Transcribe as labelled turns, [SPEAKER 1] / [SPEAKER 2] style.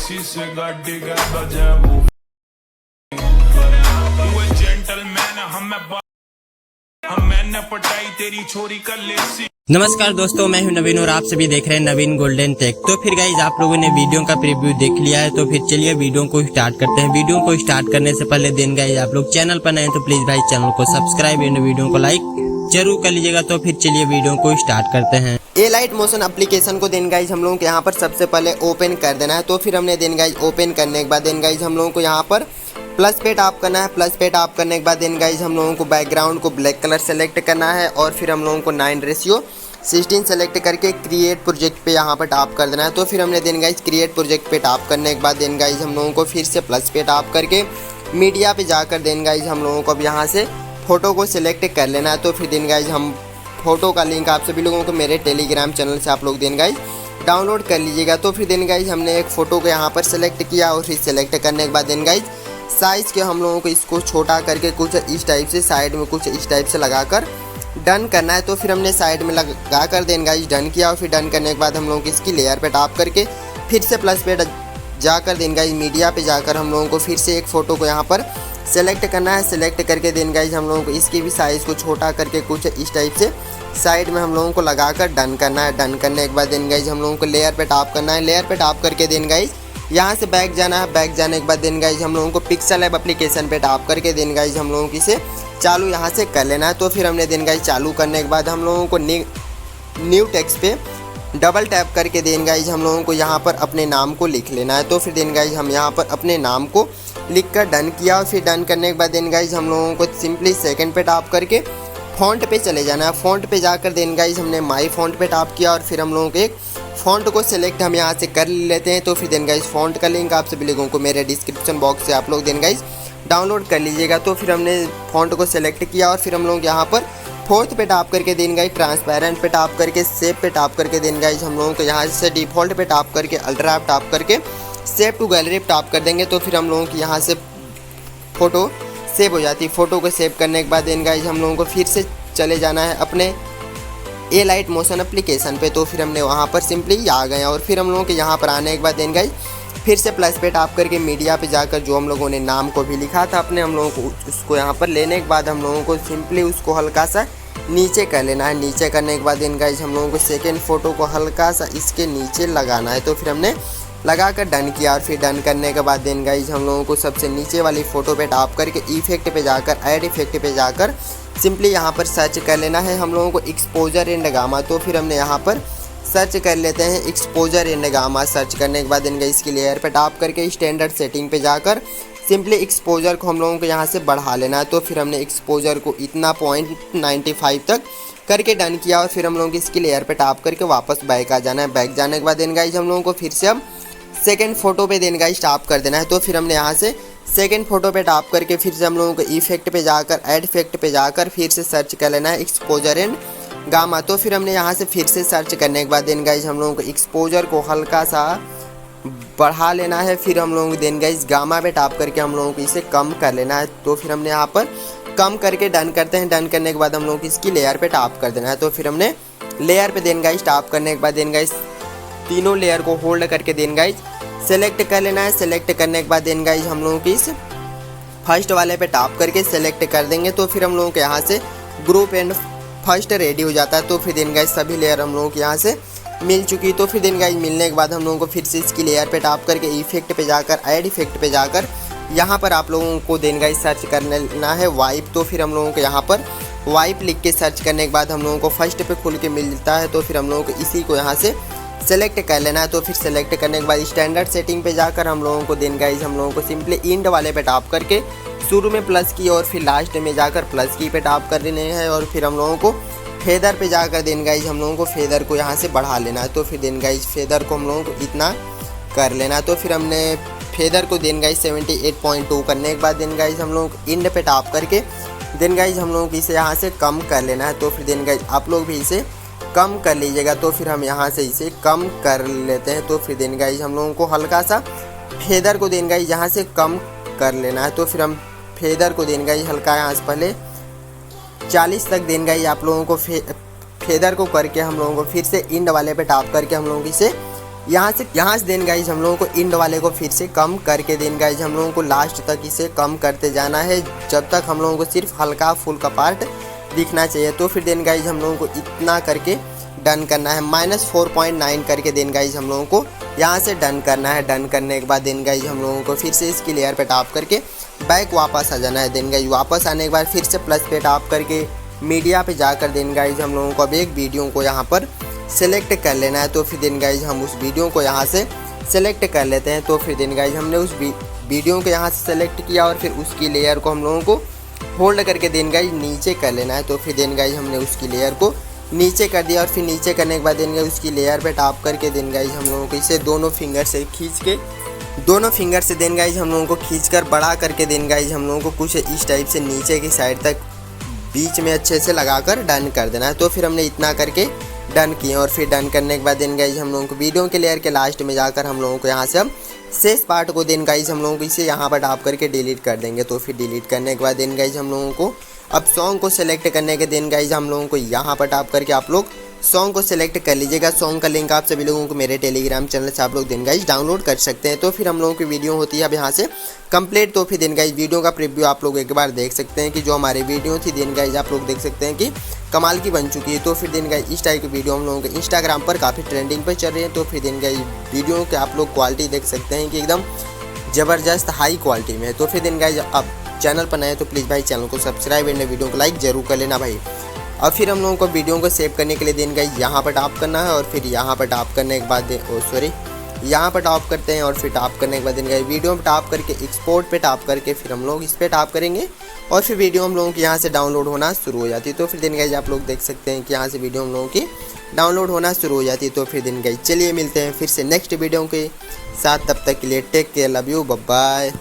[SPEAKER 1] देसी से गाड़ी का बजा वो जेंटलमैन हम मैंने पटाई तेरी छोरी का लेसी।
[SPEAKER 2] नमस्कार दोस्तों, मैं हूं नवीन और आप सभी देख रहे हैं नवीन गोल्डन टेक। तो फिर गाइज आप लोगों ने वीडियो का प्रीव्यू देख लिया है, तो फिर चलिए वीडियो को स्टार्ट करते हैं। वीडियो को स्टार्ट करने से पहले दिन गाइज आप लोग चैनल पर नए हैं तो प्लीज भाई चैनल को सब्सक्राइब एंड वीडियो को लाइक जरूर कर लीजिएगा। तो फिर चलिए वीडियो को स्टार्ट करते हैं।
[SPEAKER 3] एलाइट मोशन एप्लीकेशन को देन गाइज हम लोगों को यहाँ पर सबसे पहले ओपन कर देना है। तो फिर हमने देन गाइज ओपन करने के बाद देन गाइज हम लोगों को यहाँ पर प्लस पे टैप करना है। प्लस पे टैप करने के बाद देन गाइज हम लोगों को बैकग्राउंड को ब्लैक कलर सेलेक्ट करना है और फिर हम लोगों को 9:16 सेलेक्ट करके क्रिएट प्रोजेक्ट पे यहाँ पर टैप कर देना है। तो फिर हमने देन गाइज क्रिएट प्रोजेक्ट पे टैप करने के बाद देन गाइज हम लोगों को फिर से प्लस पे टैप करके मीडिया पे जाकर देन गाइज हम लोगों को अब यहाँ से फ़ोटो को सिलेक्ट कर लेना है। तो फिर देन गाइज हम फोटो का लिंक आप सभी लोगों को मेरे टेलीग्राम चैनल से आप लोग देन गाइज डाउनलोड कर लीजिएगा। तो फिर देन गाइज हमने एक फ़ोटो को यहाँ पर सेलेक्ट किया और फिर सेलेक्ट करने के बाद देन गाइज साइज़ के हम लोगों को इसको छोटा करके कुछ इस टाइप से साइड में कुछ इस टाइप से लगाकर डन करना है। तो फिर हमने साइड में लगा कर देन गाइज डन किया और फिर डन करने के बाद हम लोगों को इसकी लेयर पे टैप करके फिर से प्लस पे जाकर देन गाइज मीडिया पे जाकर हम लोगों को फिर से एक फ़ोटो को यहाँ पर सेलेक्ट करना है। सेलेक्ट करके देन गाइज हम लोगों को इसकी भी साइज़ को छोटा करके कुछ इस टाइप से साइड में हम लोगों को लगाकर डन करना है। डन करने के बाद देन गाइज हम लोगों को लेयर पे टैप करना है। लेयर पे टैप करके देन गाइज यहाँ से बैक जाना है। बैक जाने के बाद देन गाइज हम लोगों को पिक्सल ऐप एप्लीकेशन पे टैप करके देन गाइज हम लोगों को इसे चालू यहाँ से कर लेना है। तो फिर हमने देन गाइज चालू करने के बाद हम लोगों को न्यू टेक्स्ट पे डबल टैप करके देन गाइज हम लोगों को यहाँ पर अपने नाम को लिख लेना है। तो फिर देन गाइज हम यहाँ पर अपने नाम को लिख कर डन किया और फिर डन करने के बाद देन गाइज हम लोगों को सिंपली सेकंड पे टैप करके फ़ॉन्ट पे चले जाना है। फ़ॉन्ट पे जाकर देन गाइज हमने माई फ़ॉन्ट पे टैप किया और फिर हम लोगों को एक फ़ॉन्ट को सिलेक्ट हम यहाँ से कर लेते हैं। तो फिर देन गाइज फ़ॉन्ट का लिंक आप सभी लोगों को मेरे डिस्क्रिप्शन बॉक्स से आप लोग देन गाइज डाउनलोड कर लीजिएगा। तो फिर हमने फ़ॉन्ट को सिलेक्ट किया और फिर हम लोग यहाँ पर फोर्थ पे टैप करके देन गाइज ट्रांसपेरेंट पे टैप करके सेव पे टैप करके देन गाइज हम लोगों को यहाँ से डिफ़ॉल्ट पे टैप करके अल्ट्रा ऐप टैप करके सेव टू गैलरी पे टैप कर देंगे। तो फिर हम लोगों की यहाँ से फ़ोटो सेव हो जाती है। फ़ोटो को सेव करने के बाद देन गाइज हम लोगों को फिर से चले जाना है अपने एलाइट मोशन एप्लीकेशन पे। तो फिर हमने वहाँ पर सिंपली आ गए और फिर हम लोगों के यहाँ पर आने के बाद देन गाइज फिर से प्लस पे टैप करके मीडिया पे जाकर जो हम लोगों ने नाम को भी लिखा था अपने हम लोगों को उसको यहाँ पर लेने के बाद हम लोगों को सिंपली उसको हल्का सा नीचे कर लेना है। नीचे करने के बाद देन गाइज हम लोगों को सेकेंड फ़ोटो को हल्का सा इसके नीचे लगाना है। तो फिर हमने लगा कर डन किया और फिर डन करने के बाद देन गाइज हम लोगों को सबसे नीचे वाली फ़ोटो पे टैप करके इफेक्ट पे जाकर ऐड इफेक्ट पे जाकर सिंपली यहाँ पर सर्च कर लेना है हम लोगों को एक्सपोजर एंड गामा। तो फिर हमने यहाँ पर सर्च कर लेते हैं एक्सपोजर एंड गामा। सर्च करने के बाद देन गाइज इसकी लेयर पे टैप करके स्टैंडर्ड सेटिंग पे जाकर सिंपली एक्सपोजर को हम लोगों को यहाँ से बढ़ा लेना है। तो फिर हमने एक्सपोजर को इतना 0.95 तक करके डन किया और फिर हम लोगों की इसकी लेयर पे टैप करके वापस बैक आ जाना है। बैक जाने के बाद देन गाइज हम लोगों को फिर से अब सेकंड फ़ोटो पे देन गाइज टैप कर देना है। तो फिर हमने यहाँ से सेकंड फ़ोटो पे टैप करके फिर से हम लोगों को इफेक्ट पे जाकर ऐड इफेक्ट पे जाकर फिर से सर्च कर लेना है एक्सपोजर एंड गामा। तो फिर हमने यहाँ से फिर से सर्च करने के बाद देन गाइज हम लोगों को एक्सपोजर को हल्का सा बढ़ा लेना है। फिर हम लोगों को देन गाइज गामा पे टैप करके हम लोगों को इसे कम कर लेना है। तो फिर हमने यहाँ पर कम करके डन करते हैं। डन करने के बाद हम लोगों को इसकी लेयर पे टैप कर देना है। तो फिर हमने लेयर पे देन गाइज टैप करने के बाद देन गाइज तीनों लेयर को होल्ड करके देन गाइज सेलेक्ट कर लेना है। सेलेक्ट करने के बाद देन गाइज हम लोगों की इस फर्स्ट वाले पे टैप करके सेलेक्ट कर देंगे। तो फिर हम लोगों के यहाँ से ग्रुप एंड फर्स्ट रेडी हो जाता है। तो फिर देन गाइज सभी लेयर हम लोगों के यहाँ से मिल चुकी। तो फिर देन गाइज मिलने के बाद हम लोगों को फिर से इसकी लेयर पे टैप करके इफेक्ट पे जाकर ऐड इफेक्ट पे जाकर यहाँ पर आप लोगों को देन गाइज सर्च कर लेना है वाइप। तो फिर हम लोगों को यहाँ पर वाइप लिख के सर्च करने के बाद हम लोगों को फर्स्ट पे खुल के मिलता है। तो फिर हम लोगों को इसी को यहाँ से सेलेक्ट कर लेना है। तो फिर सेलेक्ट करने के बाद स्टैंडर्ड सेटिंग पे जाकर हम लोगों को देन गाइज हम लोगों को सिंपली इंड वाले पे टैप करके शुरू में प्लस की और फिर लास्ट में जाकर प्लस की पे टैप कर देने हैं और फिर हम लोगों को फेदर पे जाकर देन गाइज हम लोगों को फेदर को यहाँ से बढ़ा लेना है। तो फिर देन गाइज फेदर को हम लोगों को इतना कर लेना है। तो फिर हमने फेदर को देन गाइज 78.2 करने के बाद देन गाइज हम लोगों को इंड पे टैप करके देन गाइज हम लोगों को इसे यहाँ से कम कर लेना है। तो फिर देन गाइज आप लोग भी इसे कम कर लीजिएगा। तो फिर हम यहाँ से इसे कम कर लेते हैं। तो फिर देन गाइज हम लोगों को हल्का सा फेदर को देन गाइज यहाँ से कम कर लेना है। तो फिर हम फेदर को देन गाइज हल्का यहाँ से पहले 40 तक देन गाइज आप लोगों को फेदर को करके हम लोगों को फिर से इंड वाले पे टैप करके हम लोगों को इसे यहाँ से देन गाइज हम लोगों को इंड वाले को फिर से कम करके देन गाइज हम लोगों को लास्ट तक इसे कम करते जाना है, जब तक हम लोगों को सिर्फ हल्का फुल्का पार्ट दिखना चाहिए। तो फिर देन गाइज हम लोगों को इतना करके डन करना है, -4.9 करके देन गाइज हम लोगों को यहाँ से डन करना है। डन करने के बाद देन गाइज हम लोगों को फिर से इसकी लेयर पे टैप करके बैक वापस आ जाना है। देन गाइज वापस आने के बाद फिर से प्लस पे टैप करके मीडिया पे जाकर देन गाइज हम लोगों को अब एक वीडियो को यहाँ पर सेलेक्ट कर लेना है। तो फिर देन गाइज हम उस वीडियो को यहाँ से सेलेक्ट कर लेते हैं। तो फिर देन गाइज हमने उस वीडियो को यहाँ से सेलेक्ट किया और फिर उसकी लेयर को हम लोगों को होल्ड करके देन गाइज नीचे कर लेना है। तो फिर देन गाइज हमने उसकी लेयर को नीचे कर दिया और फिर नीचे करने के बाद देन गाइज उसकी लेयर पे टैप करके देन गाइज हम लोगों को इसे दोनों फिंगर से देन गाइज हम लोगों को खींचकर बड़ा करके देन गाइज हम लोगों को कुछ इस टाइप से नीचे की साइड तक बीच में अच्छे से लगाकर डन कर देना है। तो फिर हमने इतना करके डन किए और फिर डन करने के बाद देन गाइज हम लोगों को वीडियो के लेयर के लास्ट में जाकर हम लोगों को यहाँ से हम शेष पार्ट को देन गाइज हम लोगों को इसे यहाँ पर टैप करके डिलीट कर देंगे। तो फिर डिलीट करने के बाद देन गाइज हम लोगों को अब सॉन्ग को सेलेक्ट करने के देन गाइज हम लोगों को यहाँ पर टैप करके आप लोग सॉन्ग को सिलेक्ट कर लीजिएगा। सॉन्ग का लिंक आप सभी लोगों को मेरे टेलीग्राम चैनल से आप लोग देन गाइज डाउनलोड कर सकते हैं। तो फिर हम लोगों की वीडियो होती है अब यहाँ से कंप्लीट। तो फिर देन गाइज वीडियो का प्रीव्यू आप लोग एक बार देख सकते हैं कि जो हमारी वीडियो थी देन गाइज आप लोग देख सकते हैं कि कमाल की बन चुकी है। तो फिर देन गाइज इस टाइप की वीडियो हम लोगों के इंस्टाग्राम पर काफ़ी ट्रेंडिंग पर चल रही है। तो फिर देन गाइज वीडियो के आप लोग क्वालिटी देख सकते हैं कि एकदम ज़बरदस्त हाई क्वालिटी में है। तो फिर देन गाइज अब चैनल पर नए तो प्लीज़ भाई चैनल को सब्सक्राइब एंड वीडियो को लाइक जरूर कर लेना भाई। अब फिर हम लोगों को वीडियो को सेव करने के लिए देन गाइज यहाँ पर टैप करना है और फिर यहाँ पर टैप करने के बाद यहाँ पर टैप करते हैं और फिर टैप करने के बाद देन गाइज वीडियो में टैप करके एक्सपोर्ट पे टैप करके फिर हम लोग इस पर टैप करेंगे और फिर वीडियो हम लोगों की यहाँ से डाउनलोड होना शुरू हो जाती है। तो फिर देन गाइज आप लोग देख सकते हैं कि यहाँ से वीडियो हम लोगों की डाउनलोड होना शुरू हो जाती है। तो फिर देन गाइज चलिए मिलते हैं फिर से नेक्स्ट वीडियो के साथ, तब तक के लिए take care, love you, bye bye.